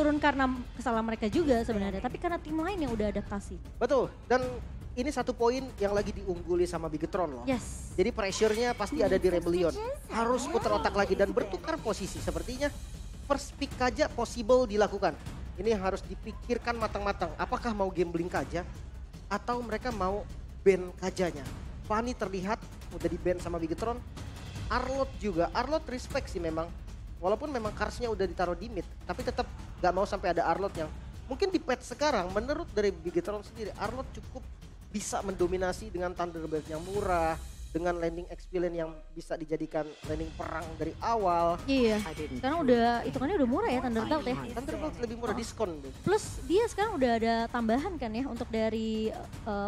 turun karena kesalahan mereka juga sebenarnya, tapi karena tim lain yang udah adaptasi. Betul, dan ini satu poin yang lagi diungguli sama Bigetron loh. Yes. Jadi pressure-nya pasti ada di Rebellion. Harus putar otak lagi dan bertukar posisi. Sepertinya first pick Kaja possible dilakukan. Ini harus dipikirkan matang-matang. Apakah mau gambling Kaja atau mereka mau ban Kajanya. Fanny terlihat udah di ban sama Bigetron. Arlot juga, Arlot respect sih memang. Walaupun memang Karsnya udah ditaruh di mid, tapi tetap gak mau sampai ada Arlot yang mungkin di patch sekarang menurut dari Bigetron sendiri Arlot cukup bisa mendominasi dengan Thunderbolt yang murah, dengan landing experience yang bisa dijadikan landing perang dari awal. Iya, sekarang udah hitungannya udah murah ya Thunderbolt ya. Thunderbolt lebih murah diskon. Plus dia sekarang udah ada tambahan kan ya untuk dari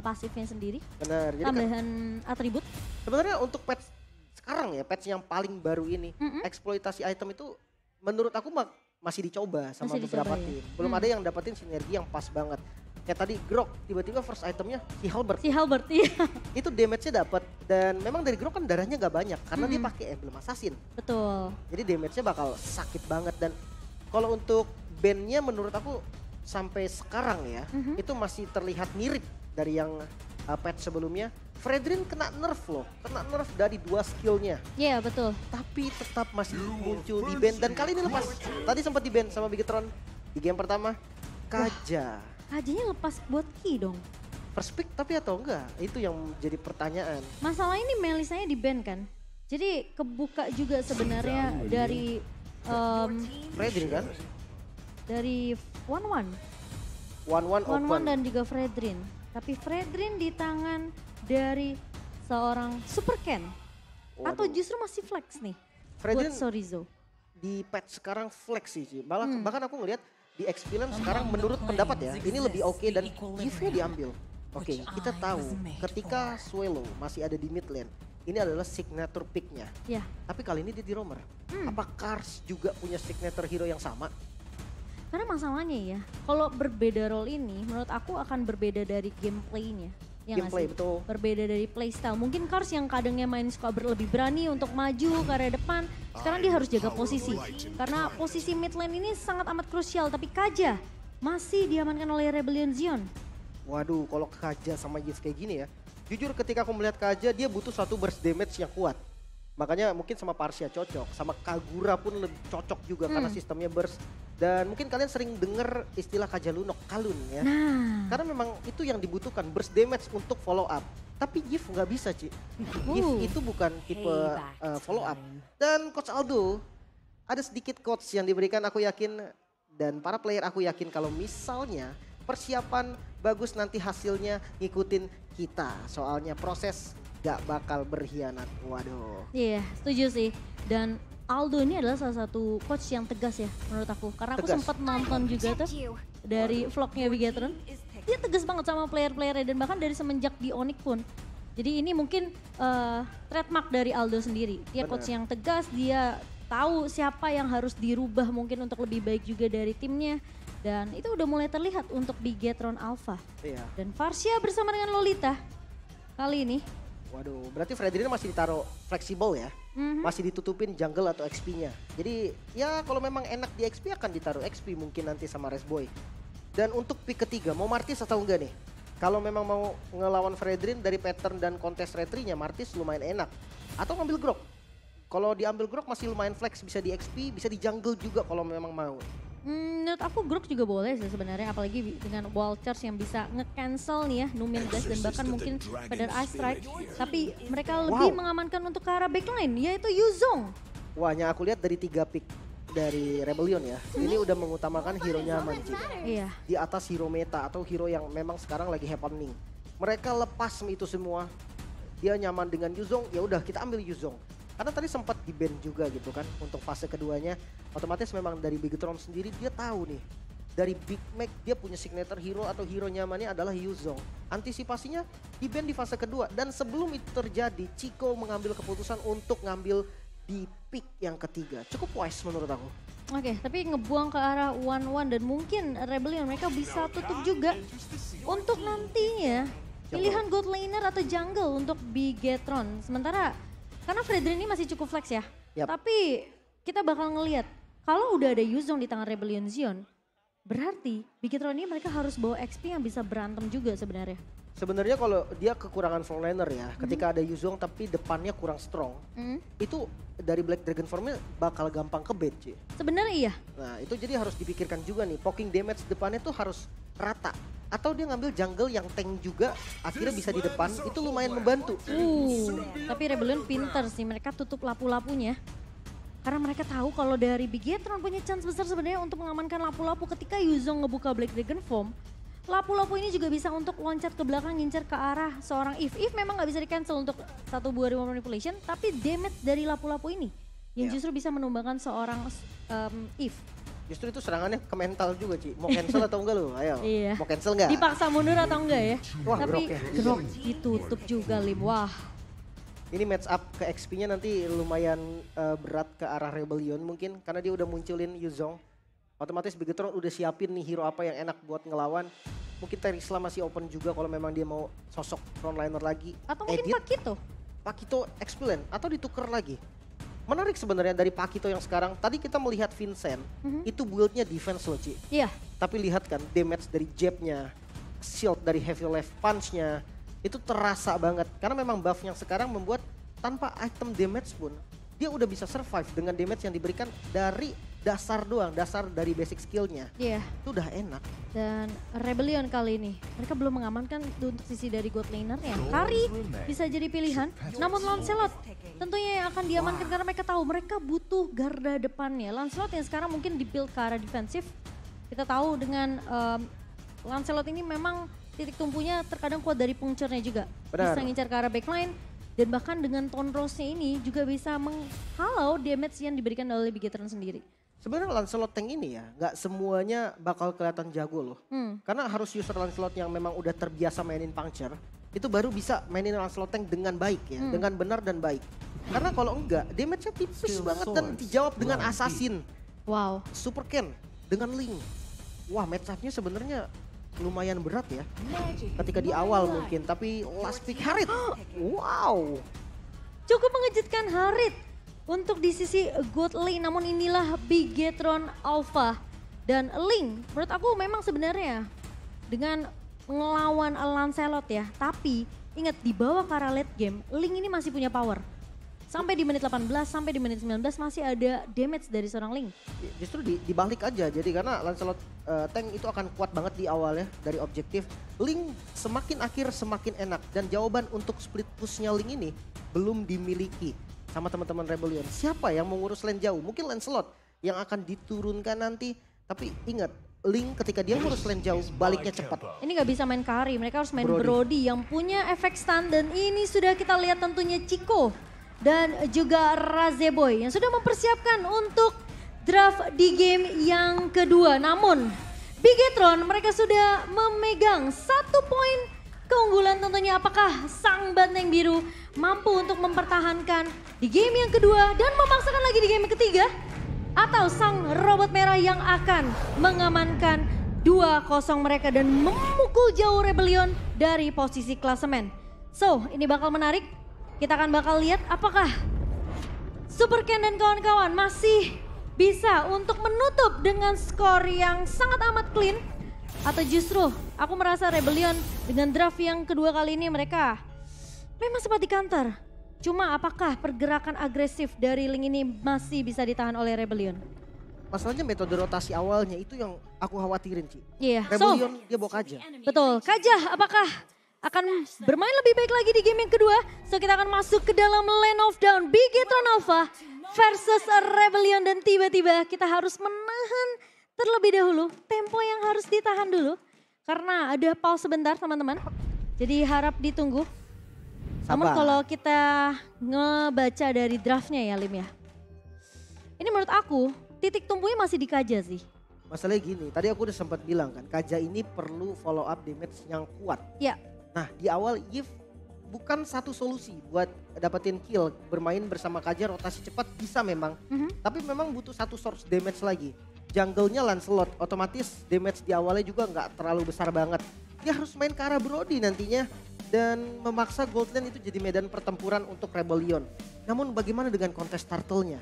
pasifnya sendiri. Benar. Jadi Tambahan atribut. sebenarnya untuk patch sekarang ya, patch yang paling baru ini, eksploitasi item itu menurut aku masih dicoba sama Masih beberapa dicoba ya? tim. Belum ada yang dapetin sinergi yang pas banget. Kayak tadi Grok, tiba-tiba first itemnya si Halberd. Si Halberd iya. Itu damage-nya dapat dan memang dari Grok kan darahnya gak banyak karena dia pakai emblem assassin. Betul. Jadi damage-nya bakal sakit banget dan kalau untuk band-nya menurut aku sampai sekarang ya, itu masih terlihat mirip dari yang patch sebelumnya. Fredrin kena nerf loh, kena nerf dari 2 skillnya. Iya betul. Tapi tetap masih muncul di band dan kali ini lepas. Tadi sempat di band sama Bigetron di game pertama. Kaja. Kajanya lepas buat Ki dong. First pick tapi atau enggak? Itu yang jadi pertanyaan. Masalah ini Melisanya di ban kan. Jadi kebuka juga sebenarnya dari Fredrin kan? dari One One open. dan juga Fredrin. Tapi Fredrin di tangan dari seorang Super Ken. Atau justru masih flex nih Fredrin buat Sorizo. di patch sekarang flex sih. Bahkan aku ngelihat di experience sekarang menurut pendapat ya, ini lebih oke dan Gifu diambil. Oke, kita tahu ketika Swallow masih ada di mid lane, ini adalah signature pick-nya. Ya, Tapi kali ini dia di roamer. Apa Kars juga punya signature hero yang sama? karena masalahnya ya, kalau berbeda role ini menurut aku akan berbeda dari gameplaynya. Ya nggak Gameplay sih? betul. Berbeda dari playstyle. Mungkin Kars yang kadangnya main suka lebih berani untuk maju ke area depan. Sekarang dia harus jaga posisi. Karena posisi mid lane ini sangat amat krusial. Tapi Kaja masih diamankan oleh Rebellion Zion. Waduh, kalau Kaja sama Yves kayak gini ya. Jujur ketika aku melihat Kaja, dia butuh satu burst damage yang kuat. Makanya mungkin sama Parsia cocok, sama Kagura pun lebih cocok juga karena sistemnya burst. Dan mungkin kalian sering dengar istilah Kaja Lunok, Kalun ya. Nah, Karena memang itu yang dibutuhkan, burst damage untuk follow up. Tapi Yves nggak bisa Ci. Yves itu bukan tipe follow up. Dan Coach Aldo, ada sedikit quotes yang diberikan aku yakin dan para player aku yakin kalau misalnya persiapan bagus nanti hasilnya ngikutin kita. Soalnya proses gak bakal berkhianat. Waduh. iya setuju sih. Dan Aldo ini adalah salah satu coach yang tegas ya menurut aku. Karena aku Tegas. sempat nonton juga tuh dari vlognya Bigetron. Dia tegas banget sama player-playernya dan bahkan dari semenjak di Onyx pun. Jadi ini mungkin trademark dari Aldo sendiri. Dia coach yang tegas, dia tahu siapa yang harus dirubah mungkin untuk lebih baik juga dari timnya. Dan itu udah mulai terlihat untuk Bigetron Alpha. Iya. Dan Farsia bersama dengan Lolita kali ini. Waduh, berarti Fredrin masih ditaruh fleksibel ya. Masih ditutupin jungle atau XP-nya. Jadi ya kalau memang enak di XP akan ditaruh XP mungkin nanti sama Resboy. Dan untuk pick ketiga, mau Martis atau enggak nih? Kalau memang mau ngelawan Fredrin dari pattern dan kontes retrinya, Martis lumayan enak. Atau ngambil Grok. Kalau diambil Grok masih lumayan flex, bisa di XP, bisa di jungle juga kalau memang mau. Menurut aku Grok juga boleh sih sebenarnya, apalagi dengan wall charge yang bisa nge-cancel nih ya Numin Dash dan bahkan mungkin Feather Ice Strike. Tapi mereka lebih mengamankan untuk ke arah backline yaitu Yuzong. Wah, yang aku lihat dari 3 pick dari Rebellion ya, ini udah mengutamakan hero nyaman Ci. Iya. Di atas hero meta atau hero yang memang sekarang lagi happening. Mereka lepas itu semua. Dia nyaman dengan Yuzong, ya udah kita ambil Yuzong. Karena tadi sempat di ban juga gitu kan untuk fase keduanya. Otomatis memang dari Bigetron sendiri dia tahu nih. Dari Big Mac dia punya signature hero atau hero nyamannya adalah Yuzong. Antisipasinya di ban di fase kedua. Dan sebelum itu terjadi, Chico mengambil keputusan untuk ngambil di pick yang ketiga. Cukup wise menurut aku. Oke, tapi ngebuang ke arah 1-1 dan mungkin Rebellion mereka bisa tutup juga untuk nantinya pilihan God Laner atau jungle untuk Bigetron. Sementara karena Fredrin ini masih cukup flex ya. Yap. Tapi kita bakal ngelihat kalau udah ada Yuzong di tangan Rebellion Zion, Berarti Bigetron ini mereka harus bawa XP yang bisa berantem juga sebenarnya. Sebenarnya kalau dia kekurangan frontliner ya, ketika ada Yuzong tapi depannya kurang strong, itu dari Black Dragon Formnya bakal gampang kebait Ci. Sebenarnya iya. Nah itu jadi harus dipikirkan juga nih, poking damage depannya tuh harus rata. Atau dia ngambil jungle yang tank juga, akhirnya bisa di depan, itu lumayan membantu. Tapi Rebellion pinter sih, mereka tutup lapu-lapunya. Karena mereka tahu kalau dari Bigetron punya chance besar sebenarnya untuk mengamankan lapu-lapu ketika Yuzong ngebuka Black Dragon Form. Lapu-lapu ini juga bisa untuk loncat ke belakang, ngincer ke arah seorang If. If memang nggak bisa di cancel untuk satu buah remote manipulation, tapi damage dari lapu-lapu ini yang justru bisa menumbangkan seorang If. Justru itu serangannya ke mental juga Ci. Mau cancel atau enggak lu? Ayo. Iya. Mau cancel enggak? Dipaksa mundur atau enggak ya? Wah, tapi grok ya. grok ditutup juga Lim. Wah. Ini match up ke XP-nya nanti lumayan berat ke arah Rebellion mungkin. Karena dia udah munculin Yuzong. Otomatis Bigetron udah siapin nih hero apa yang enak buat ngelawan. Mungkin Terisla masih open juga kalau memang dia mau sosok frontliner lagi. Atau mungkin Pakito. Pakito Explain atau ditukar lagi. Menarik sebenarnya dari Pakito yang sekarang. Tadi kita melihat Vincent, itu build-nya defense loh Ci. Iya. Tapi lihat kan damage dari jab-nya, shield dari heavy left punch-nya. Itu terasa banget. Karena memang buff yang sekarang membuat tanpa item damage pun, dia udah bisa survive dengan damage yang diberikan dari dasar doang, dasar dari basic skill-nya. Iya. Itu udah enak. Dan Rebellion kali ini, mereka belum mengamankan untuk sisi dari God Laner-nya. Kari bisa jadi pilihan, namun Lancelot tentunya yang akan diamankan karena mereka tahu mereka butuh garda depannya. Lancelot yang sekarang mungkin di-build ke arah defensif. Kita tahu dengan Lancelot ini memang titik tumpunya terkadang kuat dari puncturnya juga. Benar. Bisa ngincar ke arah backline. Dan bahkan dengan Tone Rose-nya ini juga bisa menghalau damage yang diberikan oleh Bigetron sendiri. Sebenarnya Lancelot tank ini ya, nggak semuanya bakal kelihatan jago loh. Karena harus user Lancelot yang memang udah terbiasa mainin puncture, itu baru bisa mainin Lancelot tank dengan baik ya, dengan benar dan baik. Karena kalau enggak, damage-nya tipis banget dan dijawab dengan assassin. Wow. Super Ken dengan Link. Wah, match up-nya sebenarnya lumayan berat ya. Ketika di awal mungkin, tapi last pick Harit. Wow. Cukup mengejutkan Harit untuk di sisi God Lane, namun inilah Bigetron Alpha. Dan Link, menurut aku memang sebenarnya dengan ngelawan Lancelot ya, tapi ingat di bawah ke arah late game, Link ini masih punya power. Sampai di menit 18, sampai di menit 19 masih ada damage dari seorang Link. Justru dibalik aja, jadi karena Lancelot tank itu akan kuat banget di awal ya dari objektif. Link semakin akhir semakin enak dan jawaban untuk split pushnya Link ini belum dimiliki sama teman-teman Rebellion. Siapa yang mau ngurus lane jauh? Mungkin Lancelot yang akan diturunkan nanti. Tapi ingat, Link ketika dia ngurus lane jauh baliknya cepat. Ini nggak bisa main carry, mereka harus main Brody yang punya efek stun. Dan ini sudah kita lihat tentunya Chico dan juga Razeboy yang sudah mempersiapkan untuk draft di game yang kedua. Namun Bigetron mereka sudah memegang 1 poin keunggulan tentunya. Apakah sang banteng biru mampu untuk mempertahankan di game yang kedua dan memaksakan lagi di game yang ketiga? Atau sang robot merah yang akan mengamankan 2-0 mereka dan memukul jauh Rebellion dari posisi klasemen. So ini bakal menarik. Kita akan bakal lihat apakah Super Ken dan kawan-kawan masih bisa untuk menutup dengan skor yang sangat amat clean. Atau justru aku merasa Rebellion dengan draft yang kedua kali ini mereka memang sempat di-counter. Cuma apakah pergerakan agresif dari Link ini masih bisa ditahan oleh Rebellion? Masalahnya metode rotasi awalnya itu yang aku khawatirin Ci. Iya, Rebellion dia bawa Kajah. Betul, Kajah apakah akan bermain lebih baik lagi di game yang kedua? So kita akan masuk ke dalam lane of down Bigetron Alpha versus Rebellion. Dan tiba-tiba kita harus menahan terlebih dahulu. Tempo yang harus ditahan dulu. Karena ada pause sebentar teman-teman. Jadi harap ditunggu. Namun kalau kita ngebaca dari draftnya ya Lim ya. Ini menurut aku titik tumpunya masih di Kajah sih. Masalahnya gini, tadi aku udah sempat bilang kan, Kajah ini perlu follow up damage yang kuat. Ya. Nah di awal Yves bukan satu solusi buat dapetin kill. Bermain bersama Kajah rotasi cepat bisa memang. Tapi memang butuh satu source damage lagi. Jungle-nya Lancelot, otomatis damage di awalnya juga nggak terlalu besar banget. Dia harus main ke arah Brody nantinya. Dan memaksa Gold Lane itu jadi medan pertempuran untuk Rebellion. Namun bagaimana dengan Contest Turtle-nya?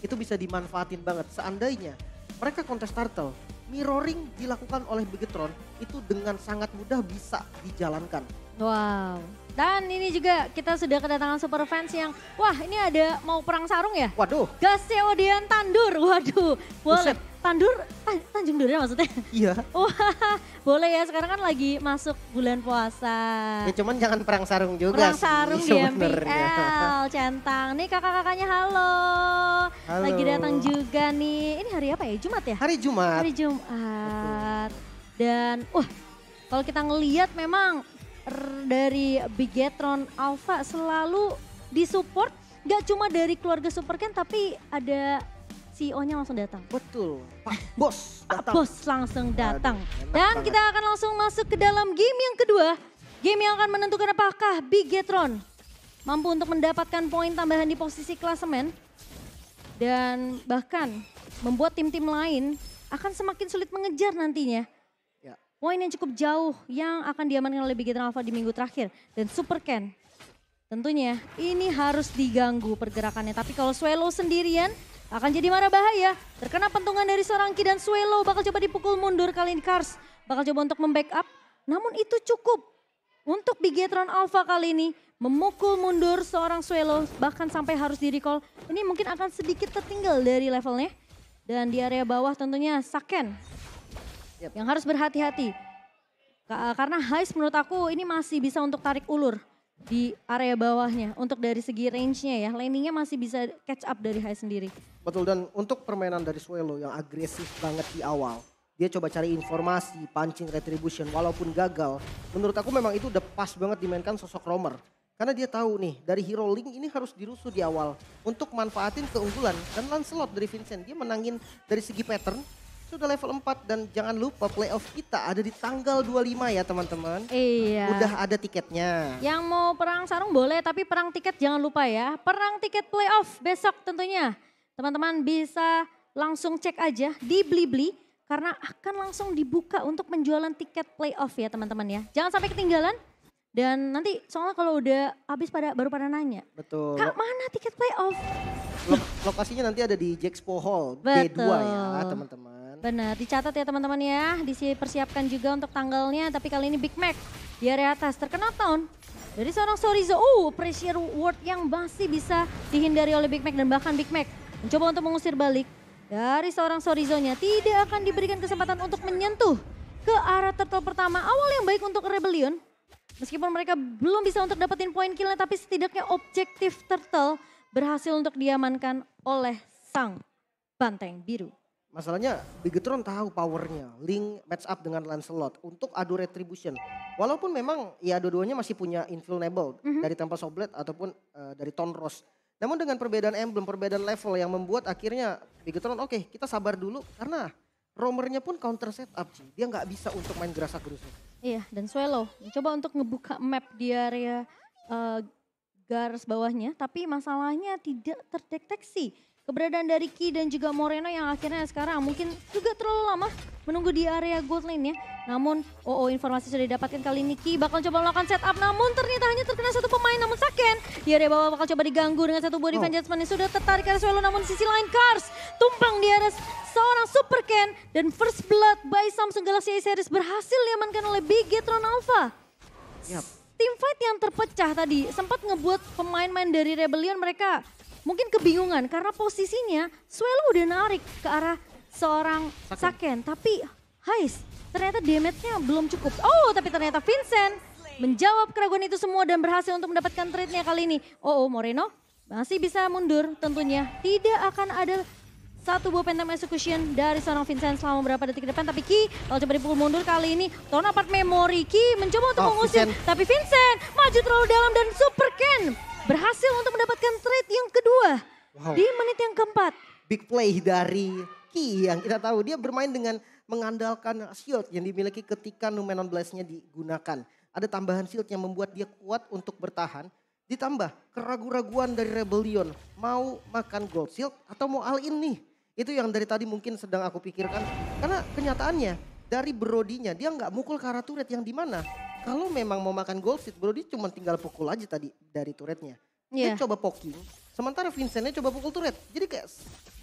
Itu bisa dimanfaatin banget. Seandainya mereka Contest Turtle, mirroring dilakukan oleh Bigetron itu dengan sangat mudah bisa dijalankan. Wow. Dan ini juga kita sudah kedatangan super fans yang, wah ini ada mau perang sarung ya? Waduh. Gaseodian Tandur, waduh. Boleh. Buset. Tandur, Tanjung Duren maksudnya? Iya. Wah, boleh ya, sekarang kan lagi masuk bulan puasa. Ya cuman jangan perang sarung juga Perang sih sarung di sebenarnya. MPL, centang. Nih kakak-kakaknya halo. Halo. Lagi datang juga nih. Ini hari apa ya? Jumat ya? Hari Jumat. Hari Jumat. Dan kalau kita ngelihat memang dari Bigetron Alpha selalu disupport. Gak cuma dari keluarga Superken tapi ada CEO-nya langsung datang. Betul, Pak Bos Pak datang. Bos langsung datang. Aduh, enak Dan banget. kita akan langsung masuk ke dalam game yang kedua. Game yang akan menentukan apakah Bigetron mampu untuk mendapatkan poin tambahan di posisi klasemen. Dan bahkan membuat tim-tim lain akan semakin sulit mengejar nantinya. Ya. Poin yang cukup jauh yang akan diamankan oleh Bigetron Alpha di minggu terakhir. Dan Superken tentunya ini harus diganggu pergerakannya. Tapi kalau Swelo sendirian akan jadi marah bahaya. Terkena pentungan dari seorang Ki dan Swelo bakal coba dipukul mundur kali ini Kars. Bakal coba untuk membackup. Namun itu cukup untuk Bigetron Alpha kali ini memukul mundur seorang Swelo. Bahkan sampai harus di recall. Ini mungkin akan sedikit tertinggal dari levelnya. Dan di area bawah tentunya Saken. Yep. Yang harus berhati-hati. Karena Heist menurut aku ini masih bisa untuk tarik ulur di area bawahnya. Untuk dari segi range-nya ya. Landingnya masih bisa catch up dari Heist sendiri. Betul, dan untuk permainan dari Swelo yang agresif banget di awal. Dia coba cari informasi, pancing retribution walaupun gagal. Menurut aku memang itu udah pas banget dimainkan sosok Roamer. Karena dia tahu nih dari Hero Link ini harus dirusuh di awal. Untuk manfaatin keunggulan dan Lancelot dari Vincent. Dia menangin dari segi pattern. Sudah level 4 dan jangan lupa playoff kita ada di tanggal 25 ya teman-teman. Iya. Udah ada tiketnya. Yang mau perang sarung boleh tapi perang tiket jangan lupa ya. Perang tiket playoff besok tentunya. Teman-teman bisa langsung cek aja di Blibli karena akan langsung dibuka untuk penjualan tiket playoff ya teman-teman ya. Jangan sampai ketinggalan dan nanti soalnya kalau udah habis baru pada nanya. Betul. Kak mana tiket playoff? Lokasinya nanti ada di Jexpo Hall B2 Betul. ya teman-teman. Benar, dicatat ya teman-teman ya. Dipersiapkan juga untuk tanggalnya tapi kali ini Big Mac di area atas terkena taunt dari seorang Sorizo. Pressure ward yang masih bisa dihindari oleh Big Mac dan bahkan Big Mac mencoba untuk mengusir balik dari seorang Sorizo-nya. Tidak akan diberikan kesempatan untuk menyentuh ke arah turtle pertama. Awal yang baik untuk Rebellion. Meskipun mereka belum bisa untuk dapetin poin killnya tapi setidaknya objektif turtle berhasil untuk diamankan oleh sang banteng biru. Masalahnya Bigetron tahu powernya, Link match up dengan Lancelot untuk adu retribution. Walaupun memang ya dua-duanya masih punya invulnerable dari Tempest of Blade ataupun dari Tonros. Namun dengan perbedaan emblem, perbedaan level yang membuat akhirnya Bigetron oke, kita sabar dulu karena Roamernya pun counter setup sih. Dia nggak bisa untuk main gerasak-gerusuk. Iya dan Swelo mencoba untuk ngebuka map di area garis bawahnya. Tapi masalahnya tidak terdeteksi. Keberadaan dari Ki dan juga Moreno yang akhirnya sekarang mungkin juga terlalu lama menunggu di area gold lane ya. Namun informasi sudah didapatkan kali ini Ki bakal coba melakukan setup namun ternyata hanya terkena satu pemain namun Saken. Di area bawah bakal coba diganggu dengan satu buah defense yang sudah tertarik ke Swelo namun di sisi lain Kars tumpang di atas seorang Superken dan First Blood by Samsung Galaxy A Series berhasil diamankan oleh Bigetron Alpha. Yap. Tim fight yang terpecah tadi sempat ngebuat pemain-pemain dari Rebellion mereka mungkin kebingungan karena posisinya Swelo udah narik ke arah seorang Saken. Tapi Heist ternyata damage-nya belum cukup. Tapi ternyata Vincent menjawab keraguan itu semua dan berhasil untuk mendapatkan trade-nya kali ini. Moreno masih bisa mundur tentunya. Tidak akan ada satu buah Phantom Execution dari seorang Vincent selama beberapa detik ke depan. Tapi Ki kalau coba dipukul mundur kali ini. Torn apart memory. Ki mencoba untuk mengusir. Vincent. Tapi Vincent maju terlalu dalam dan Superken berhasil untuk mendapatkan trade yang kedua di menit yang keempat. Big play dari Ki yang kita tahu dia bermain dengan mengandalkan shield yang dimiliki ketika Numenon Blast-nya digunakan. Ada tambahan shield yang membuat dia kuat untuk bertahan. Ditambah keraguan-raguan dari Rebellion mau makan gold shield atau mau all in nih. Itu yang dari tadi mungkin sedang aku pikirkan. Karena kenyataannya dari Brody-nya dia nggak mukul ke arah turret yang di mana. Kalau memang mau makan gold seed, Brody cuma tinggal pukul aja tadi dari turretnya. Dia coba poking, sementara Vincentnya coba pukul turret. Jadi kayak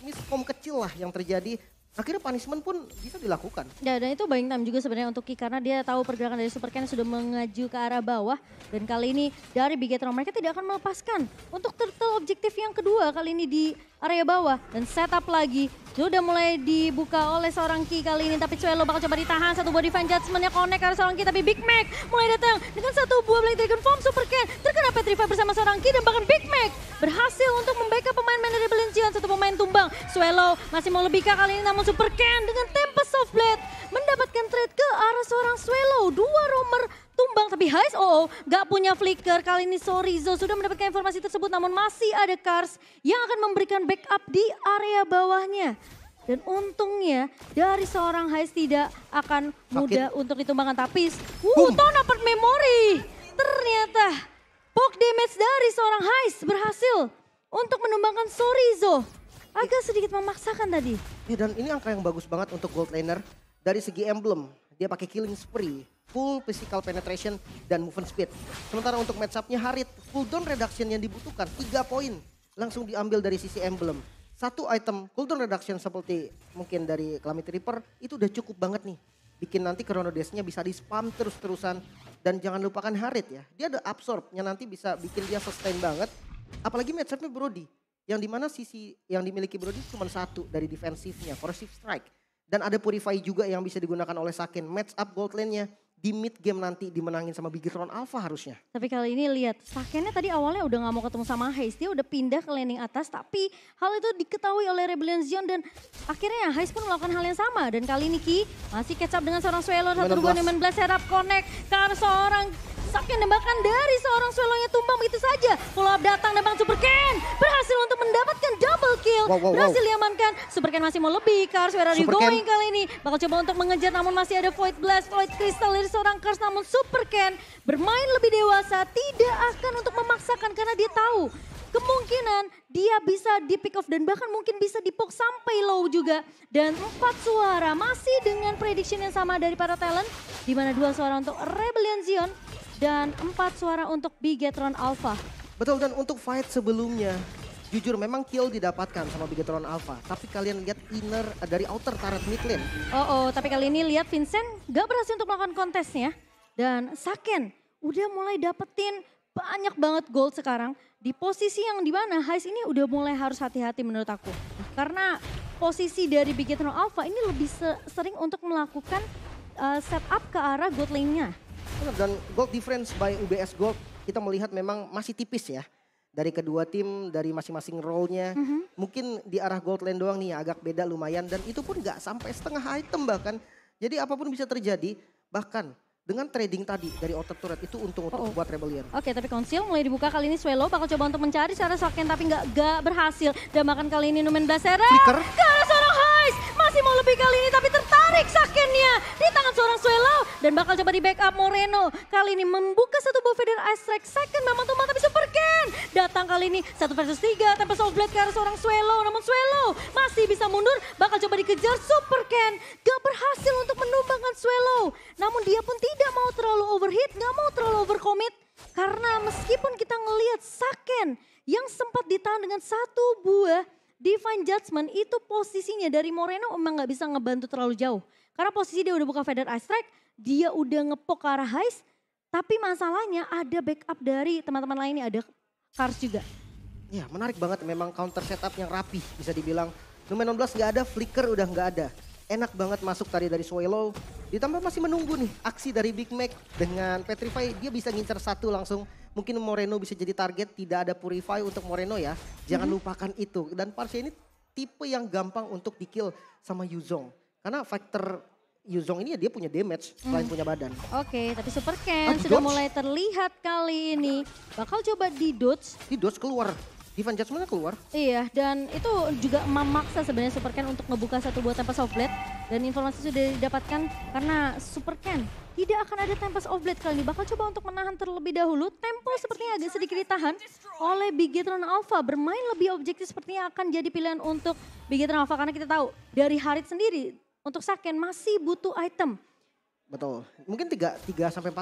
miskom kecil lah yang terjadi Akhirnya punishment pun bisa dilakukan. Ya, dan itu buying time juga sebenarnya untuk Ki karena dia tahu pergerakan dari Super Ken sudah mengaju ke arah bawah. Dan kali ini dari Bigetron mereka tidak akan melepaskan untuk turtle objektif yang kedua kali ini di area bawah. Dan setup lagi sudah mulai dibuka oleh seorang Ki kali ini. Tapi Suelo bakal coba ditahan, satu buah Divine Judgment-nya connect ke arah seorang Ki. Tapi Big Mac mulai datang dengan satu buah Blade Dragon Form Super Ken. Terkena Petrify bersama seorang Ki dan bahkan Big Mac berhasil untuk membackup pemain-pemain dari Rebellion. Satu pemain tumbang. Suelo masih mau lebih kali ini namun Super Ken dengan Tempest of Blade mendapatkan trade ke arah seorang Suelo. Dua roamer tumbang tapi Heist gak punya flicker. Kali ini Sorizo sudah mendapatkan informasi tersebut namun masih ada Cars yang akan memberikan backup di area bawahnya. Dan untungnya dari seorang Heist tidak akan mudah untuk ditumbangkan. Tapi Ton dapat memori. Ternyata poke damage dari seorang Heist berhasil untuk menumbangkan Sorizo. Agak sedikit memaksakan tadi. Ya, dan ini angka yang bagus banget untuk gold laner. Dari segi emblem, dia pakai killing spree, full physical penetration, dan movement speed. Sementara untuk match-up-nya Harit, cooldown reduction yang dibutuhkan 3 poin. Langsung diambil dari sisi emblem. Satu item cooldown reduction seperti mungkin dari Calamity Reaper, itu udah cukup banget nih. Bikin nanti Chrono Dash-nya bisa di-spam terus-terusan. Dan jangan lupakan Harit ya, dia ada absorb yang nanti bisa bikin dia sustain banget. Apalagi match-up-nya Brody. Yang dimana sisi yang dimiliki Brody cuma satu dari defensifnya, Corrosive Strike. Dan ada Purify juga yang bisa digunakan oleh Saken. Match up gold lane-nya di mid game nanti dimenangin sama Bigetron Alpha harusnya. Tapi kali ini lihat, Sakennya tadi awalnya udah gak mau ketemu sama Heist. Dia udah pindah ke landing atas tapi hal itu diketahui oleh Rebellion Zion dan akhirnya Heist pun melakukan hal yang sama. Dan kali ini Ki masih catch up dengan seorang Suelo. 1-2 16 setup connect ke arah seorang Saken dan bahkan dari seorang Suelo-nya tumbang begitu saja. Follow up datang dan Bang Super Ken berhasil untuk mendapatkan double kill. Berhasil diamankan. Super Ken masih mau lebih. Cars, where are you going kali ini? Bakal coba untuk mengejar namun masih ada Void Blast, Void Crystal dari seorang Cars. Namun Super Ken bermain lebih dewasa. Tidak akan untuk memaksakan karena dia tahu kemungkinan dia bisa di pick off dan bahkan mungkin bisa di poke sampai low juga. Dan 4 suara masih dengan prediction yang sama dari para talent. Di mana 2 suara untuk Rebellion Zion dan 4 suara untuk Bigetron Alpha. Betul, dan untuk fight sebelumnya, jujur memang kill didapatkan sama Bigetron Alpha. Tapi kalian lihat inner dari outer turret mid lane. Tapi kali ini lihat Vincent gak berhasil untuk melakukan kontesnya. Dan Saken udah mulai dapetin banyak banget gold sekarang. Di posisi yang dimana Heist ini udah mulai harus hati-hati menurut aku. Karena posisi dari Bigetron Alpha ini lebih sering untuk melakukan setup ke arah gold lane-nya. Dan gold difference by UBS Gold kita melihat memang masih tipis ya. Dari kedua tim, dari masing-masing role-nya. Mungkin di arah gold lane doang nih agak beda lumayan. Dan itu pun gak sampai setengah item bahkan. Jadi apapun bisa terjadi. Bahkan dengan trading tadi dari outer turret itu untung untuk buat Rebellion. Oke, tapi Conceal mulai dibuka kali ini. Suelo bakal coba untuk mencari secara Saken tapi gak berhasil. Dan bahkan kali ini Numen Blastera ke arah seorang Heist. Masih mau lebih kali ini tapi tertarik Sakennya di tangan seorang Suelo. Dan bakal coba di backup Moreno. Kali ini membuka satu buah Feather Ice Strike. Second memang tumbang tapi Super Ken datang kali ini 1 versus 3. Tempest of Blade ke arah seorang Suelo. Namun Suelo masih bisa mundur. Bakal coba dikejar Super Ken. Gak berhasil untuk menumbangkan Suelo. Namun dia pun tidak mau terlalu overhit. Gak mau terlalu overcommit. Karena meskipun kita ngelihat Saken yang sempat ditahan dengan satu buah Divine Judgment itu posisinya dari Moreno emang gak bisa ngebantu terlalu jauh. Karena posisi dia udah buka Feather Ice Strike, dia udah ngepok ke arah Heist. Tapi masalahnya ada backup dari teman-teman lainnya, ada Cars juga. Ya menarik banget memang counter setup yang rapi bisa dibilang. Numen 16 gak ada, flicker udah gak ada. Enak banget masuk tadi dari Suelo. Ditambah masih menunggu nih aksi dari Big Mac dengan Petrify. Dia bisa ngincer satu langsung. Mungkin Moreno bisa jadi target, tidak ada Purify untuk Moreno ya. Jangan lupakan itu. Dan Parsia ini tipe yang gampang untuk di-kill sama Yuzong. Karena faktor Yuzong ini ya dia punya damage selain punya badan. Oke, tapi Super Ken sudah mulai terlihat kali ini. Bakal coba di-dodge. Di-dodge keluar. Divine Judgment-nya keluar. Iya, dan itu juga memaksa sebenarnya Super Ken untuk ngebuka satu buah Tempest of Blade. Dan informasi sudah didapatkan karena Super Ken tidak akan ada Tempest of Blade kali ini. Bakal coba untuk menahan terlebih dahulu. Tempo sepertinya agak sedikit ditahan oleh Bigetron Alpha. Bermain lebih objektif sepertinya akan jadi pilihan untuk Bigetron Alpha. Karena kita tahu dari Harit sendiri untuk Saken masih butuh item. Betul, mungkin 3-4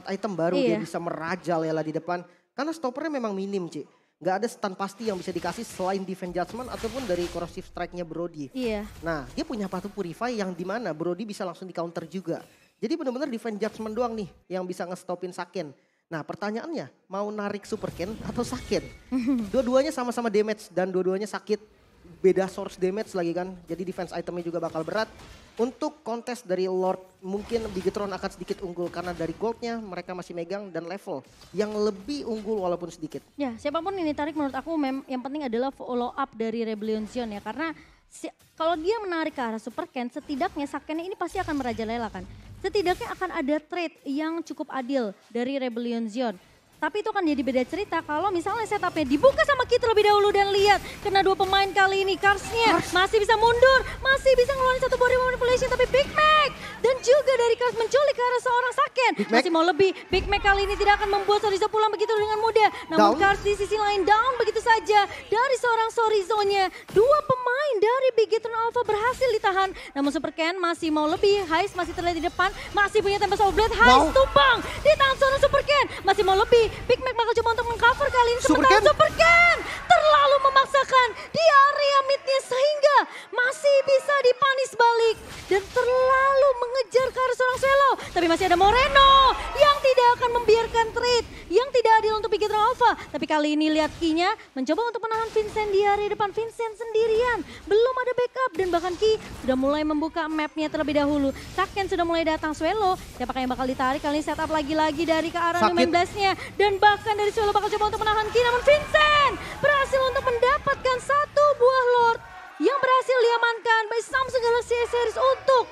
item baru dia bisa merajalela di depan. Karena stoppernya memang minim Ci. nggak ada stun pasti yang bisa dikasih selain Defense Judgment ataupun dari Corrosive Strike-nya Brody. Iya. Nah, dia punya Patu Purify yang dimana Brody bisa langsung di counter juga. Jadi benar-benar Defense Judgment doang nih yang bisa ngestopin Saken. Nah pertanyaannya, mau narik Super Ken atau Saken? Dua-duanya sama-sama damage dan dua-duanya sakit. Beda source damage lagi kan, jadi defense itemnya juga bakal berat. Untuk kontes dari Lord, mungkin Bigetron akan sedikit unggul karena dari goldnya mereka masih megang dan level yang lebih unggul walaupun sedikit. Ya, siapapun ini tarik menurut aku yang penting adalah follow up dari Rebellion Zion ya. Karena kalau dia menarik ke arah Super Ken, setidaknya Sakennya ini pasti akan merajalela kan. Setidaknya akan ada trade yang cukup adil dari Rebellion Zion. Tapi itu kan jadi beda cerita kalau misalnya setupnya dibuka sama Kit terlebih dahulu dan lihat kena dua pemain kali ini. Karsnya masih bisa mundur, masih bisa ngeluarin satu body manipulation tapi Big Mac dan juga dari Kars menculik ke arah seorang Saken. Masih mau lebih, Big Mac kali ini tidak akan membuat Sorizo pulang begitu dengan mudah. Namun Kars di sisi lain down begitu saja dari seorang Sorizo-nya. Dua pemain dari Bigetron Alpha berhasil ditahan. Namun Super Ken masih mau lebih, Heist masih terlihat di depan, masih punya Tempest of Blade. Heist tumbang, ditahan seorang Super Ken, masih mau lebih. Big Mac bakal coba untuk mengcover kali ini. Sementara Super Ken terlalu memaksakan di area midnya sehingga masih bisa dipanis balik. Dan terlalu mengejar ke arah seorang Swallow. Tapi masih ada Moreno yang tidak akan membiarkan trade. Yang tidak adil untuk Bigetron Alpha. Tapi kali ini lihat Ki-nya mencoba untuk menahan Vincent di area depan. Vincent sendirian. Belum ada backup dan bahkan Ki sudah mulai membuka mapnya terlebih dahulu. Saken sudah mulai datang. Swallow siapakah yang bakal ditarik kali ini, setup lagi-lagi dari ke arah Lumen Blast-nya. Dan bahkan dari Swallow bakal coba untuk menahan Ki, namun Vincent berhasil untuk mendapatkan satu buah Lord yang berhasil diamankan by Samsung Galaxy S Series untuk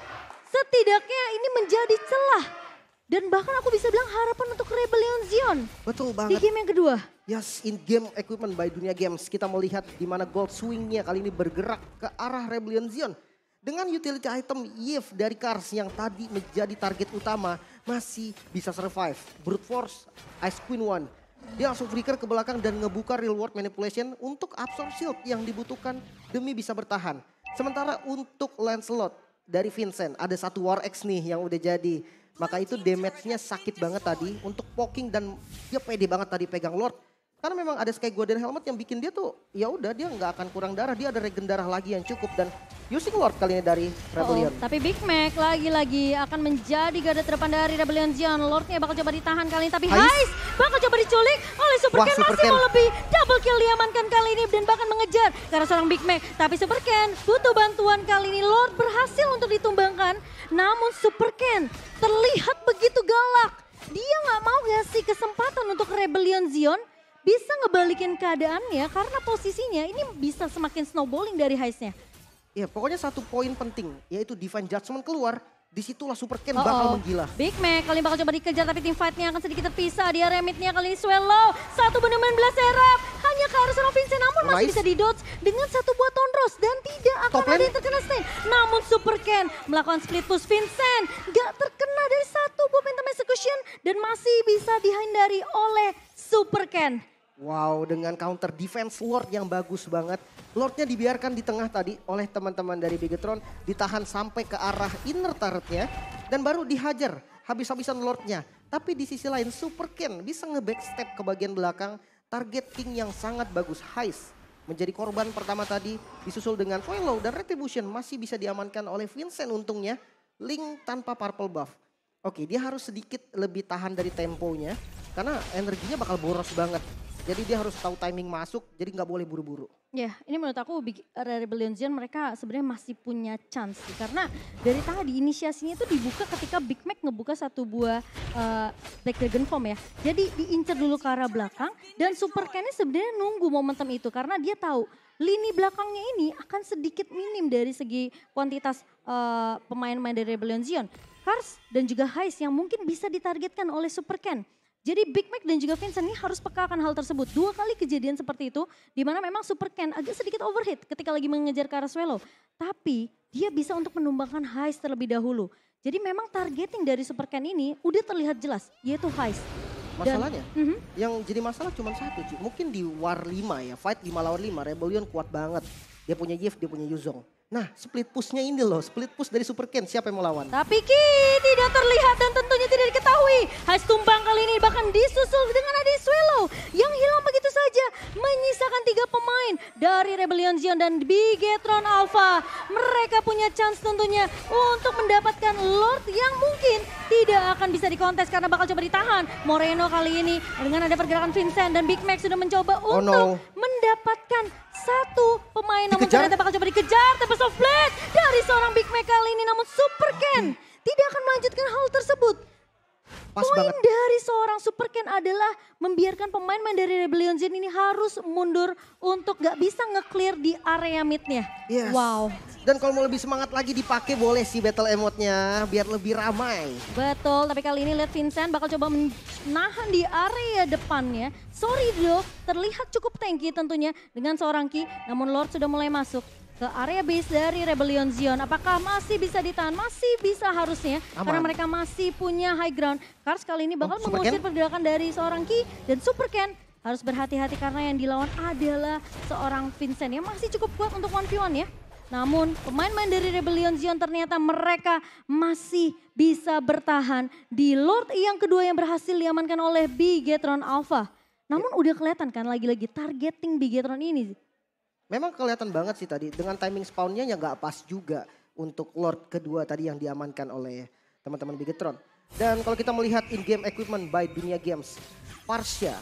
setidaknya ini menjadi celah. Dan bahkan aku bisa bilang harapan untuk Rebellion Zion. Betul banget. Di game yang kedua. Yes, in game equipment by Dunia Games. Kita melihat di mana gold swing-nya kali ini bergerak ke arah Rebellion Zion. Dengan utility item Yves dari Kars yang tadi menjadi target utama masih bisa survive. Brute Force, Ice Queen One. Dia langsung flicker ke belakang dan ngebuka real world manipulation untuk absorb shield yang dibutuhkan demi bisa bertahan. Sementara untuk Lancelot dari Vincent ada satu War X nih yang udah jadi. Maka itu damage-nya sakit banget tadi untuk poking dan dia pede banget tadi pegang Lord. Karena memang ada Sky Golden Helmet yang bikin dia tuh ya udah dia nggak akan kurang darah, dia ada regen darah lagi yang cukup dan using Lord kali ini dari Rebellion. Tapi Big Mac lagi-lagi akan menjadi garda terdepan dari Rebellion Zion. Lordnya bakal coba ditahan kali ini tapi Heist bakal coba diculik oleh Super Ken. Masih mau lebih, double kill diamankan kali ini dan bahkan mengejar karena seorang Big Mac. Tapi Super Ken butuh bantuan kali ini, Lord berhasil untuk ditumbangkan. Namun Super Ken terlihat begitu galak. Dia nggak mau ngasih kesempatan untuk Rebellion Zion bisa ngebalikin keadaannya karena posisinya ini bisa semakin snowballing dari Heist-nya. Ya pokoknya satu poin penting yaitu Divine Judgment keluar. Disitulah Super Ken bakal menggila. Big Mac kali ini bakal coba dikejar tapi team fight-nya akan sedikit terpisah. Di area mid-nya kali ini Swallow. Satu bener-bener blast serap. Hanya ke arah seorang Vincent namun masih bisa di-dodge dengan satu buah Tondros. Dan tidak akan ada yang terkena stain. Namun Super Ken melakukan split push. Vincent gak terkena dari satu buah Phantom Execution. Dan masih bisa dihindari oleh Super Ken. Wow, dengan counter defense Lord yang bagus banget. Lordnya dibiarkan di tengah tadi oleh teman-teman dari Bigetron. Ditahan sampai ke arah inner turretnya. Dan baru dihajar habis-habisan Lordnya. Tapi di sisi lain Super Ken bisa nge-backstep ke bagian belakang. Target King yang sangat bagus, Heist. Menjadi korban pertama tadi disusul dengan Swallow dan Retribution masih bisa diamankan oleh Vincent untungnya. Link tanpa purple buff. Oke, dia harus sedikit lebih tahan dari temponya. Karena energinya bakal boros banget. Jadi dia harus tahu timing masuk, jadi nggak boleh buru-buru. Ya, ini menurut aku Rebellion Zion mereka sebenarnya masih punya chance sih. Karena dari tadi inisiasinya itu dibuka ketika Big Mac ngebuka satu buah Black Dragon Form ya. Jadi diincar dulu ke arah belakang dan Super Ken sebenarnya nunggu momentum itu. Karena dia tahu lini belakangnya ini akan sedikit minim dari segi kuantitas pemain-pemain dari Rebellion Zion. Kars dan juga Heist yang mungkin bisa ditargetkan oleh Super Ken. Jadi Big Mac dan juga Vincent ini harus peka akan hal tersebut. 2 kali kejadian seperti itu di mana memang Super Ken agak sedikit overheat ketika lagi mengejar ke arah Swallow. Tapi dia bisa untuk menumbangkan Heist terlebih dahulu. Jadi memang targeting dari Super Ken ini udah terlihat jelas yaitu Heist. Masalahnya yang jadi masalah cuma satu. Mungkin di War 5 ya, fight 5 lawan 5, Rebellion kuat banget. Dia punya Yves, dia punya Yuzong. Nah split pushnya ini loh, split push dari Super Ken, siapa yang mau lawan? Tapi Ki tidak terlihat dan tentunya tidak diketahui. Heist tumbang kali ini bahkan disusul dengan Adi Swallow yang hilang begitu saja. dari Rebellion Zion dan Bigetron Alpha. Mereka punya chance tentunya untuk mendapatkan Lord yang mungkin tidak akan bisa dikontes karena bakal coba ditahan. Moreno kali ini dengan ada pergerakan Vincent dan Big Mac sudah mencoba untuk mendapatkan satu pemain. Namun ternyata bakal coba dikejar. Tempest of Blade dari seorang Big Mac kali ini. Namun Super Ken tidak akan melanjutkan hal tersebut. Poin dari seorang Super Ken adalah membiarkan pemain-pemain dari Rebellion Zion ini harus mundur untuk gak bisa nge-clear di area midnya. Yes. Wow. Dan kalau mau lebih semangat lagi dipakai boleh sih battle emote-nya biar lebih ramai. Betul, tapi kali ini lihat Vincent bakal coba menahan di area depannya. Sorry Dok, terlihat cukup tanky tentunya dengan seorang Ki, namun Lord sudah mulai masuk ke area base dari Rebellion Zion. Apakah masih bisa ditahan? Masih bisa harusnya. Karena mereka masih punya high ground. Kars kali ini bakal mengusir pergerakan dari seorang Ki. Dan Super Ken harus berhati-hati karena yang dilawan adalah seorang Vincent yang masih cukup kuat untuk 1v1 ya. Namun pemain-pemain dari Rebellion Zion ternyata mereka masih bisa bertahan di Lord yang kedua yang berhasil diamankan oleh Bigetron Alpha. Namun udah kelihatan kan lagi-lagi targeting Bigetron ini. Memang kelihatan banget sih tadi dengan timing spawnnya yang gak pas juga untuk Lord kedua tadi yang diamankan oleh teman-teman Bigetron. Dan kalau kita melihat in-game equipment by Dunia Games, Parsha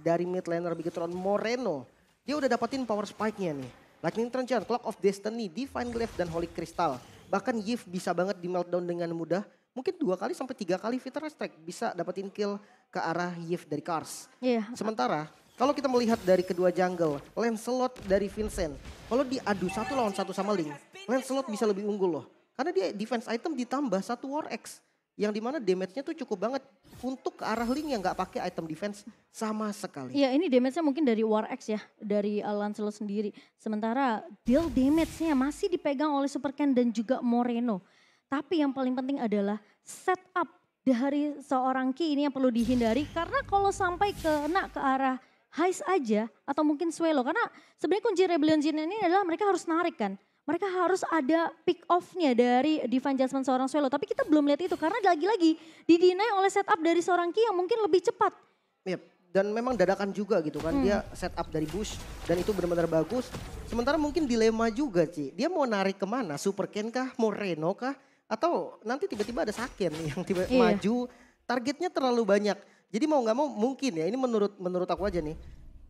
dari mid laner Bigetron Moreno, dia udah dapetin power spike-nya nih. Lightning Truncheon, Clock of Destiny, Divine Glaive dan Holy Crystal. Bahkan Yves bisa banget di meltdown dengan mudah. Mungkin 2 kali sampai 3 kali Vitra Strike bisa dapetin kill ke arah Yves dari Kars. Sementara kalau kita melihat dari kedua jungle, Lancelot dari Vincent, kalau diadu 1 lawan 1 sama Link, Lancelot bisa lebih unggul loh. Karena dia defense item ditambah 1 War Axe. Yang dimana damage-nya tuh cukup banget untuk ke arah Link yang gak pakai item defense sama sekali. Iya ini damage-nya mungkin dari War Axe ya, dari Lancelot sendiri. Sementara deal damage-nya masih dipegang oleh Super Ken dan juga Moreno. Tapi yang paling penting adalah setup dari seorang Ki ini yang perlu dihindari. Karena kalau sampai kena ke arah Heist aja atau mungkin Swallow. Karena sebenarnya kunci Rebellion Zion ini adalah mereka harus narik kan. Mereka harus ada pick off-nya dari Divine Judgment seorang Swallow. Tapi kita belum lihat itu karena lagi-lagi didinai oleh setup dari seorang Ki yang mungkin lebih cepat. Yep. Dan memang dadakan juga gitu kan. Dia setup dari bush dan itu benar-benar bagus. Sementara mungkin dilema juga Ci. Dia mau narik kemana? Super Ken kah? Moreno kah? Atau nanti tiba-tiba ada Saken yang tiba maju. Targetnya terlalu banyak. Jadi mau gak mau mungkin ya, ini menurut aku aja nih.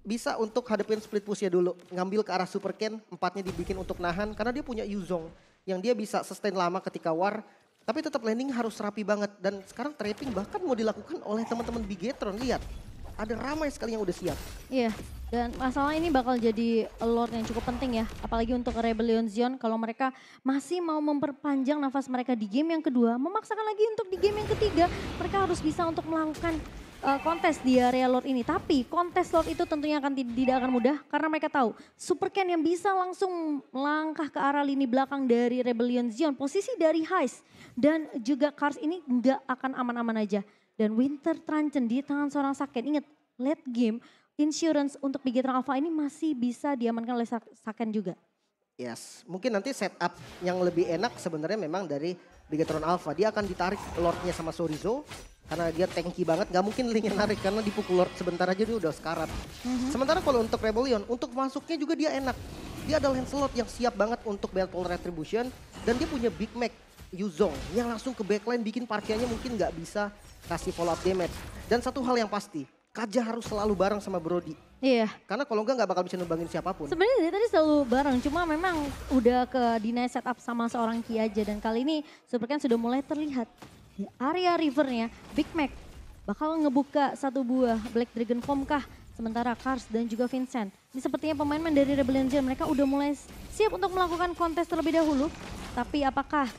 Bisa untuk hadapin split push-nya dulu. Ngambil ke arah Super Ken, 4-nya dibikin untuk nahan. Karena dia punya Yuzong yang dia bisa sustain lama ketika war. Tapi tetap landing harus rapi banget. Dan sekarang trapping bahkan mau dilakukan oleh teman-teman Bigetron. Lihat, ada ramai sekali yang udah siap. Iya, dan masalah ini bakal jadi Lord yang cukup penting ya. Apalagi untuk Rebellion Zion kalau mereka masih mau memperpanjang nafas mereka di game yang kedua. Memaksakan lagi untuk di game yang ketiga. Mereka harus bisa untuk melakukan kontes di area Lord ini. Tapi kontes Lord itu tentunya tidak akan mudah karena mereka tahu Super Ken yang bisa langsung melangkah ke arah lini belakang dari Rebellion Zion. Posisi dari Heist dan juga Kars ini nggak akan aman-aman aja. Dan Winter Truncheon di tangan seorang Saken. Ingat late game insurance untuk Bigetron Alpha ini masih bisa diamankan oleh Saken juga. Yes, mungkin nanti setup yang lebih enak sebenarnya memang dari Bigetron Alpha. Dia akan ditarik Lordnya sama Sorizo. Karena dia tanky banget, gak mungkin Link yang narik karena dipukul Lord sebentar aja dia udah sekarat. Sementara kalau untuk Rebellion, untuk masuknya juga dia enak. Dia ada Lancelot yang siap banget untuk Battle Retribution. Dan dia punya Big Mac, Yuzong yang langsung ke backline bikin parkianya mungkin gak bisa kasih follow up damage. Dan satu hal yang pasti, Kaja harus selalu bareng sama Brody. Iya. Karena kalau enggak bakal bisa numbangin siapapun. Sebenarnya dia tadi selalu bareng, cuma memang udah ke deny setup sama seorang Ki aja. Dan kali ini Super Ken sudah mulai terlihat. Di area rivernya, Big Mac bakal ngebuka satu buah Black Dragon Form kah? Sementara Kars dan juga Vincent. Ini sepertinya pemain-pemain dari Rebellion Zion mereka udah mulai siap untuk melakukan kontes terlebih dahulu. Tapi apakah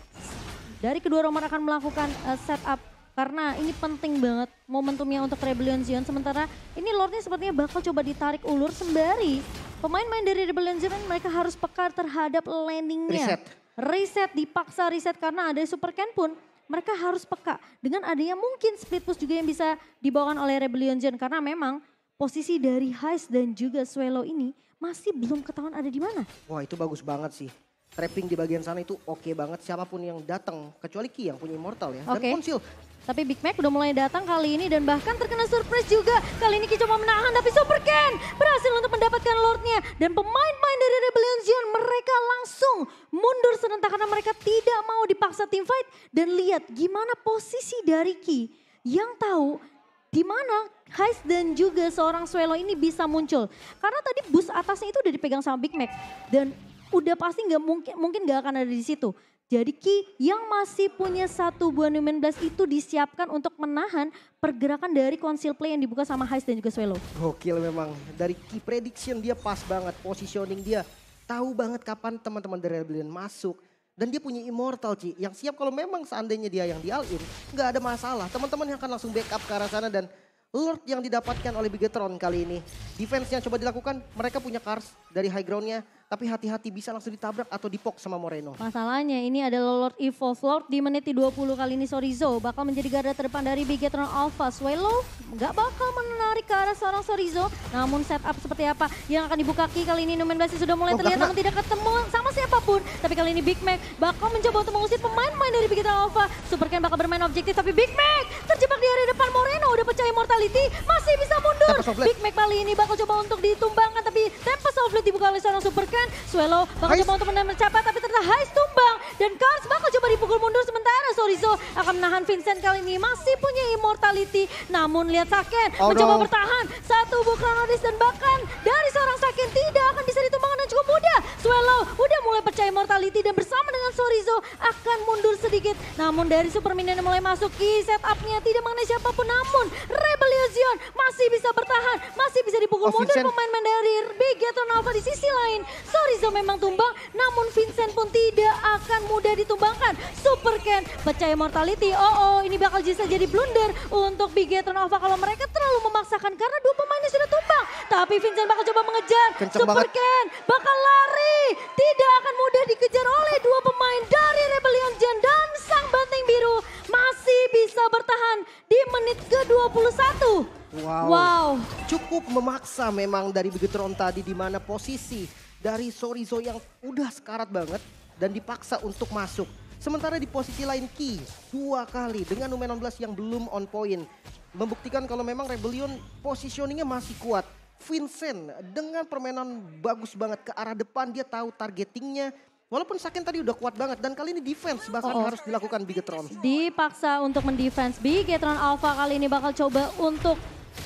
dari kedua romer akan melakukan setup? Karena ini penting banget momentumnya untuk Rebellion Zion. Sementara ini Lordnya sepertinya bakal coba ditarik ulur sembari pemain-pemain dari Rebellion Zion mereka harus peka terhadap landingnya. Reset, dipaksa reset karena ada Super Ken pun. Mereka harus peka dengan adanya mungkin split push juga yang bisa dibawakan oleh Rebellion Zion. Karena memang posisi dari Heist dan juga Swallow ini masih belum ketahuan ada di mana. Wah itu bagus banget sih. Trapping di bagian sana itu oke banget siapapun yang datang. Kecuali Ki yang punya Immortal ya. Dan Konsil Tapi Big Mac udah mulai datang kali ini dan bahkan terkena surprise juga. Kali ini Ki coba menahan tapi Super Ken berhasil untuk mendapatkan Lordnya. Dan pemain-pemain dari Rebellion Zion mereka langsung mundur serentak karena mereka tidak mau dipaksa team fight. Dan lihat gimana posisi dari Ki yang tahu di mana Heist dan juga seorang Swelo ini bisa muncul. Karena tadi bus atasnya itu udah dipegang sama Big Mac. Dan udah pasti mungkin nggak akan ada di situ. Jadi Ki yang masih punya satu buah Numen Blast itu disiapkan untuk menahan pergerakan dari conceal play yang dibuka sama Heist dan juga Swelo. Gokil memang, dari key prediction dia pas banget, positioning dia. Tahu banget kapan teman-teman dari Rebellion masuk. Dan dia punya Immortal Ci, yang siap kalau memang seandainya dia yang di all-in, nggak ada masalah. Teman-teman yang akan langsung backup ke arah sana dan Lord yang didapatkan oleh Bigetron kali ini. Defense yang coba dilakukan, mereka punya cars dari high ground-nya. Tapi hati-hati bisa langsung ditabrak atau dipok sama Moreno. Masalahnya ini adalah Lord Evolve. Lord di menit 20 kali ini Sorizo bakal menjadi garda terdepan dari Bigetron Alpha. Swelo nggak bakal menarik ke arah seorang Sorizo. Namun setup seperti apa yang akan dibuka Ki kali ini Numen Blast sudah mulai terlihat namun tidak ketemu sama siapapun. Tapi kali ini Big Mac bakal mencoba untuk mengusir pemain-pemain dari Bigetron Alpha. Super Ken bakal bermain objektif tapi Big Mac terjebak di area depan. Moreno udah pecah immortality masih bisa mundur. Big Mac kali ini bakal coba untuk ditumbangkan tapi Tempest of Fleet dibuka oleh seorang Super Ken. Swelo bakal coba untuk mencapai tapi ternyata Heist tumbang. Dan Cars bakal coba dipukul mundur sementara Sorizo akan menahan Vincent kali ini. Masih punya immortality. Namun lihat Saken mencoba bertahan. Satu Bukranodis dan bahkan dari seorang Saken tidak akan bisa ditumbangkan dan cukup mudah. Swelo udah mulai pecah immortality dan bersama dengan Sorizo akan mundur sedikit. Namun dari Super Minion yang mulai masuk Ki setupnya tidak mengenai siapapun. Namun Rebellion Zion masih bisa bertahan. Masih bisa dipukul mundur pemain-pemain dari Bigetron Alpha di sisi lain. Sorizo memang tumbang, namun Vincent pun tidak akan mudah ditumbangkan. Super Ken pecah immortality. Ini bakal bisa jadi blunder untuk Bigetron Alpha kalau mereka terlalu memaksakan karena dua pemainnya sudah tumbang. Tapi Vincent bakal coba mengejar. Super Ken bakal lari. Tidak akan mudah dikejar oleh dua pemain dari Rebellion Zion dan sang Banteng Biru masih bisa bertahan di menit ke-21. Wow. Cukup memaksa memang dari Bigetron tadi di mana posisi dari Sorizo yang udah sekarat banget dan dipaksa untuk masuk. Sementara di posisi lain Ki dua kali dengan Numen Blast yang belum on point. Membuktikan kalau memang Rebellion positioningnya masih kuat. Vincent dengan permainan bagus banget ke arah depan, dia tahu targetingnya. Walaupun Saken tadi udah kuat banget dan kali ini defense bahkan harus dilakukan Bigetron. Dipaksa untuk mendefense. Bigetron Alpha kali ini bakal coba untuk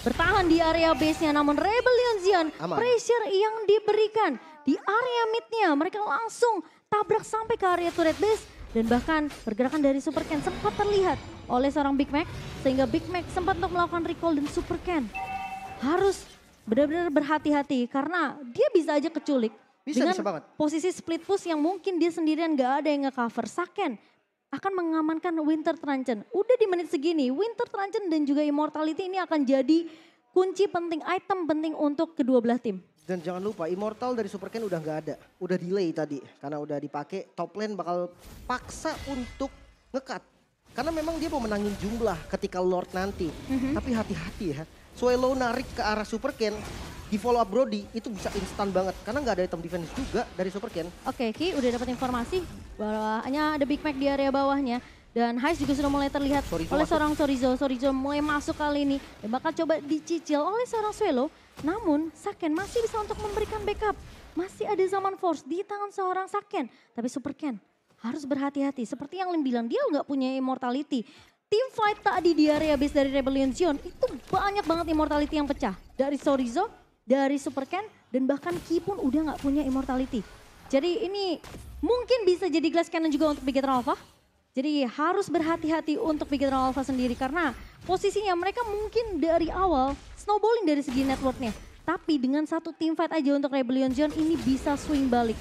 bertahan di area base-nya. Namun Rebellion Zion pressure yang diberikan di area mid-nya. Mereka langsung tabrak sampai ke area turret base. Dan bahkan pergerakan dari Super Ken sempat terlihat oleh seorang Big Mac. Sehingga Big Mac sempat untuk melakukan recall dan Super Ken harus benar-benar berhati-hati. Karena dia bisa aja keculik. Dengan posisi split push yang mungkin dia sendirian gak ada yang nge-cover. Saken akan mengamankan Winter Truncheon. Udah di menit segini, Winter Truncheon dan juga Immortality ini akan jadi kunci penting, item penting untuk kedua belah tim. Dan jangan lupa Immortal dari Super Ken udah nggak ada. Udah delay tadi karena udah dipakai. Top lane bakal paksa untuk nge-cut. Karena memang dia mau menangin jumlah ketika Lord nanti. Tapi hati-hati ya. Swelo narik ke arah Super Ken. Di follow up Brody itu bisa instan banget. Karena nggak ada item defense juga dari Super Ken. Oke Ki udah dapat informasi bahwa hanya ada Big Mac di area bawahnya. Dan Heist juga sudah mulai terlihat oleh seorang Sorizo. Sorizo mulai masuk kali ini. Dan bakal coba dicicil oleh seorang Swelo. Namun Saken masih bisa untuk memberikan backup. Masih ada Zaman Force di tangan seorang Saken. Tapi Super Ken harus berhati-hati. Seperti yang Lim bilang, dia nggak punya immortality. Team fight tadi di area base dari Rebellion Zion itu banyak banget immortality yang pecah. Dari Sorizo, dari Super Ken, dan bahkan Ki pun udah nggak punya immortality. Jadi ini mungkin bisa jadi glass cannon juga untuk Bigetron Alpha. Jadi harus berhati-hati untuk Bigetron Alpha sendiri karena posisinya mereka mungkin dari awal snowballing dari segi networknya. Tapi dengan satu team fight aja untuk Rebellion Zion ini bisa swing balik.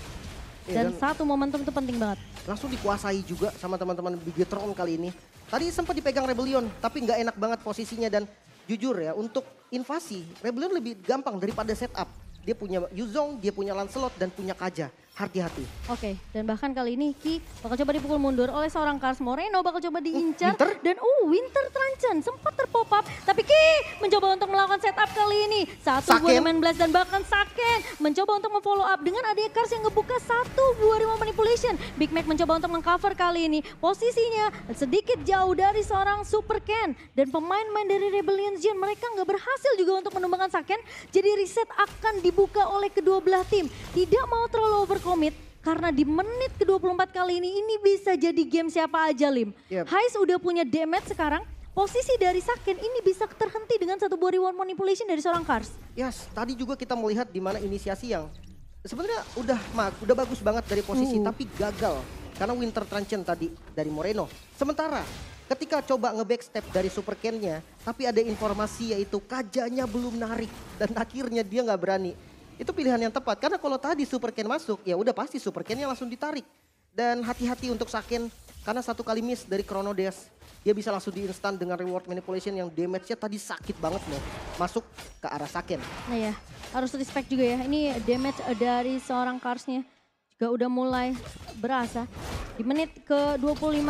Dan satu momentum itu penting banget. Langsung dikuasai juga sama teman-teman Bigetron kali ini. Tadi sempat dipegang Rebellion tapi nggak enak banget posisinya dan jujur ya untuk invasi Rebellion lebih gampang daripada setup. Dia punya Yuzong, dia punya Lancelot dan punya Kaja. Hati-hati. Oke, dan bahkan kali ini Ki bakal coba dipukul mundur oleh seorang Cars. Moreno bakal coba diincar. Dan Winter Truncheon sempat terpop up. Tapi Ki mencoba untuk melakukan setup kali ini. Satu buah Domain Blast dan bahkan Saken mencoba untuk memfollow up dengan adanya Cars yang ngebuka satu buah Remote Manipulation. Big Mac mencoba untuk mengcover kali ini. Posisinya sedikit jauh dari seorang Super Ken. Dan pemain-pemain dari Rebellion Zion mereka nggak berhasil juga untuk menumbangkan Saken. Jadi reset akan dibuka oleh kedua belah tim. Tidak mau terlalu overcommit. Karena di menit ke-24 kali ini bisa jadi game siapa aja, Lim. Hais udah punya damage sekarang, posisi dari Saken ini bisa terhenti dengan satu buah reward manipulation dari seorang Cars. Yes, tadi juga kita melihat di mana inisiasi yang sebenarnya udah bagus banget dari posisi tapi gagal. Karena Winter Truncheon tadi dari Moreno. Sementara ketika coba nge-backstep dari Super Ken-nya, tapi ada informasi yaitu Kajanya belum narik dan akhirnya dia nggak berani. Itu pilihan yang tepat karena kalau tadi Super Ken masuk ya udah pasti Super Ken-nya langsung ditarik. Dan hati-hati untuk Saken karena satu kali miss dari Chrono Dash dia bisa langsung di instant dengan reward manipulation yang damage-nya tadi sakit banget loh. Masuk ke arah Saken. Nah ya harus respect juga ya ini damage dari seorang Cars-nya juga udah mulai berasa. Di menit ke-25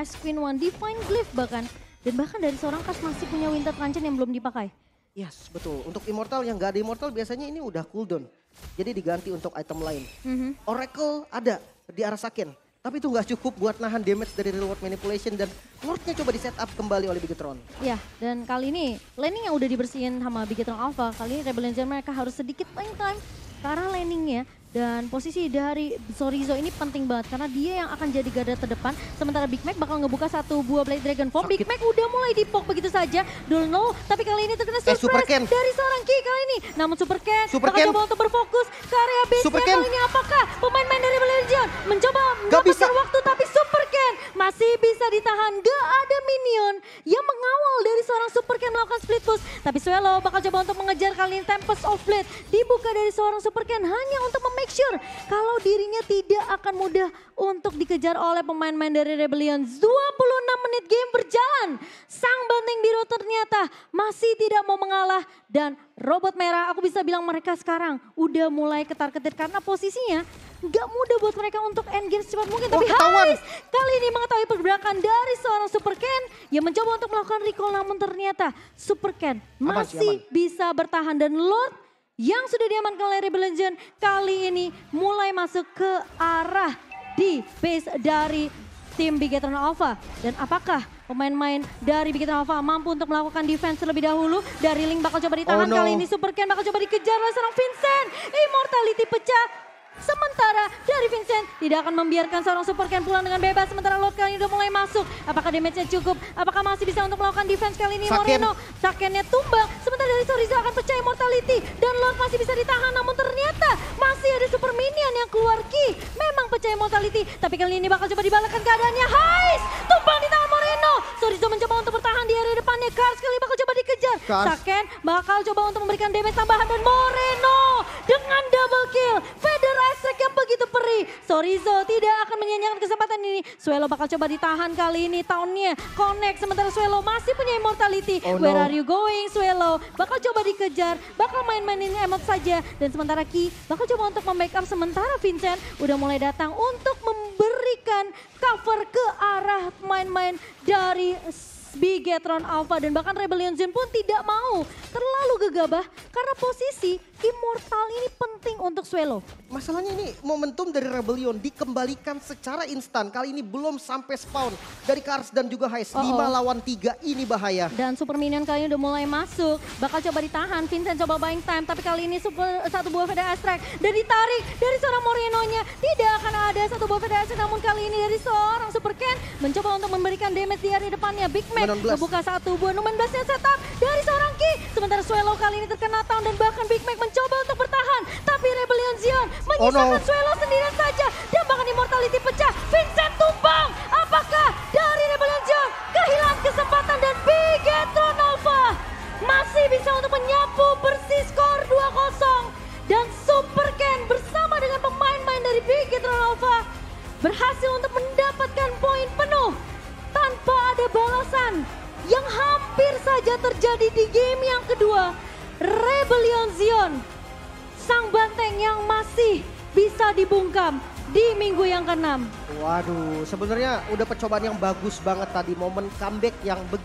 Ice Queen One Divine Glyph bahkan. Dan bahkan dari seorang Cars masih punya Winter Truncheon yang belum dipakai. Yes, betul. Untuk Immortal yang gak ada Immortal biasanya ini udah cooldown. Jadi diganti untuk item lain. Oracle ada di arah Saken. Tapi itu gak cukup buat nahan damage dari reward manipulation dan Lordnya coba di setup kembali oleh Bigetron. Ya, dan kali ini laning yang udah dibersihin sama Bigetron Alpha. Kali ini Rebellion Zion mereka harus sedikit playing time ke arah laningnya. Dan posisi dari Chorizo ini penting banget karena dia yang akan jadi garda terdepan. Sementara Big Mac bakal ngebuka satu buah Blade Dragon Form. Big Mac udah mulai dipok begitu saja. Dulno, tapi kali ini terkena surprise dari seorang Ki kali ini. Namun Super Ken bakal coba untuk berfokus ke area base-nya kali ini. Apakah pemain-pemain dari Rebellion Zion mencoba mendapatkan waktu tapi Super Ken masih bisa ditahan. Gak ada minion yang mengawal dari seorang Super Ken melakukan split push. Tapi Swellow bakal coba untuk mengejar kali ini Tempest of Blade. Dibuka dari seorang Super Ken hanya untuk make sure kalau dirinya tidak akan mudah untuk dikejar oleh pemain-pemain dari Rebellion. 26 menit game berjalan. Sang banteng biru ternyata masih tidak mau mengalah. Dan robot merah aku bisa bilang mereka sekarang udah mulai ketar-ketir karena posisinya gak mudah buat mereka untuk endgame secepat mungkin. Tapi Hais kali ini mengetahui pergerakan dari seorang Super Ken yang mencoba untuk melakukan recall namun ternyata Super Ken masih bisa bertahan dan Lord yang sudah diamankan oleh Rebellion Zion kali ini mulai masuk ke arah di base dari tim Bigetron Alpha. Dan apakah pemain-pemain dari Bigetron Alpha mampu untuk melakukan defense terlebih dahulu? Dari Link bakal coba ditahan kali ini. Super Ken bakal coba dikejar oleh seorang Vincent. Immortality pecah. Sementara dari Vincent tidak akan membiarkan seorang Super Ken pulang dengan bebas. Sementara Lord kali ini udah mulai masuk. Apakah damage-nya cukup? Apakah masih bisa untuk melakukan defense kali ini? Moreno, Saken-nya tumbang. Sementara dari Chorizo akan pecah Immortality. Dan Lord masih bisa ditahan. Namun ternyata masih ada Super Minion yang keluar Ki. Memang pecah Immortality. Tapi kali ini bakal coba dibalikkan keadaannya. Hais! Tumbang di tangan Moreno. Chorizo mencoba untuk bertahan di area depannya. Cars kali bakal coba dikejar. Saken bakal coba untuk memberikan damage tambahan. Dan Moreno dengan double kill. Feather Strike yang begitu perih. Chorizo tidak akan menyanyikan kesempatan ini. Swellow bakal coba ditahan kali ini. Tahunnya connect. Sementara Swellow masih punya Immortality. Where are you going Swellow? Bakal coba dikejar. Bakal main-mainin emot saja. Dan sementara Ki bakal coba untuk membackup. Sementara Vincent udah mulai datang untuk memberikan cover ke arah main-main dari Bigetron Alpha. Dan bahkan Rebellion Zion pun tidak mau terlalu gegabah karena posisi Immortal ini penting untuk Swellow. Masalahnya ini momentum dari Rebellion dikembalikan secara instan. Kali ini belum sampai spawn dari Cars dan juga Hais. 5 lawan 3 ini bahaya. Dan Super Minion kali ini udah mulai masuk. Bakal coba ditahan. Vincent coba buying time. Tapi kali ini satu buah Feather Strike. Dan ditarik dari seorang Moreno-nya. Tidak akan ada satu buah Feather Strike. Namun kali ini dari seorang Super Ken mencoba untuk memberikan damage di area depannya. Big Mac membuka satu buah Numen Blast-nya setup dari seorang Ki. Sementara Swellow kali ini terkena down dan bahkan Big Mac mencoba untuk bertahan. Tapi Rebellion Zion menyisakan Swellow sendirian saja. Dan bahkan Immortality pecah. Vincent tumbang. Apakah dari Rebellion Zion kehilangan kesempatan dan Bigetron Alpha masih bisa untuk menyapu bersih skor 2-0. Dan Super Ken bersama dengan pemain-pemain dari Bigetron Alpha berhasil untuk mendapatkan poin penuh tanpa ada balasan yang hampir saja terjadi di game yang kedua. Rebellion Zion, sang banteng yang masih bisa dibungkam di minggu yang ke-6. Waduh, sebenarnya udah percobaan yang bagus banget tadi. Momen comeback yang begitu.